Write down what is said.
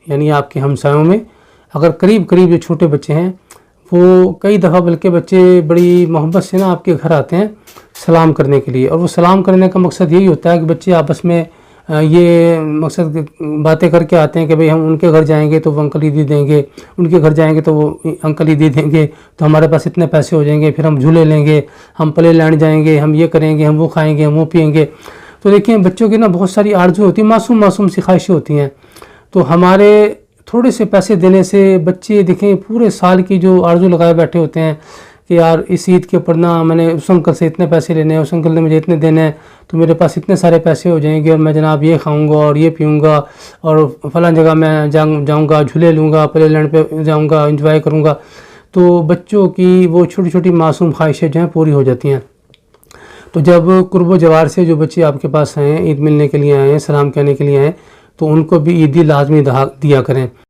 یعنی آپ کے ہمسایوں میں اگر قریب قریب جو چھوٹے بچے ہیں وہ کئی دفعہ بلکہ بچے بڑی محبت سے نا آپ کے گھر آتے ہیں سلام کرنے کے لیے، اور وہ سلام کرنے کا مقصد یہی ہوتا ہے کہ بچے آپس میں یہ مقصد باتیں کر کے آتے ہیں کہ بھئی ہم ان کے گھر جائیں گے تو وہ انکل عیدی دیں گے، ان کے گھر جائیں گے تو وہ انکل عیدی دیں گے، تو ہمارے پاس اتنے پیسے ہو جائیں گے، پھر ہم جھولے لیں گے، ہم پلے لینڈ جائیں گے، ہم یہ کریں گے، ہم وہ کھائیں گے، ہم وہ پئیں گے۔ تو دیکھیں بچوں کی نا بہت ساری آرزو ہوتی ہیں، معصوم سی خواہشیں ہوتی ہیں، تو ہمارے تھوڑے سے پیسے دینے سے بچے دیکھیں پورے سال کی جو آرزو لگائے بیٹھے ہوتے ہیں کہ یار اس عید کے اوپر نا میں نے اس انکل سے اتنے پیسے لینے ہیں، اس انکل نے مجھے اتنے دینے ہیں، تو میرے پاس اتنے سارے پیسے ہو جائیں گے اور میں جناب یہ کھاؤں گا اور یہ پیوں گا اور فلاں جگہ میں جاؤں گا، جھولے لوں گا، پلے لینڈ پہ جاؤں گا، انجوائے کروں گا۔ تو بچوں کی وہ چھوٹی چھوٹی معصوم خواہشیں جو ہیں پوری ہو جاتی ہیں۔ تو جب قرب و جوار سے جو بچے آپ کے پاس آئے ہیں، عید ملنے کے لیے آئے ہیں، سلام کہنے کے لیے آئے ہیں، تو ان کو بھی عیدی لازمی دیا کریں۔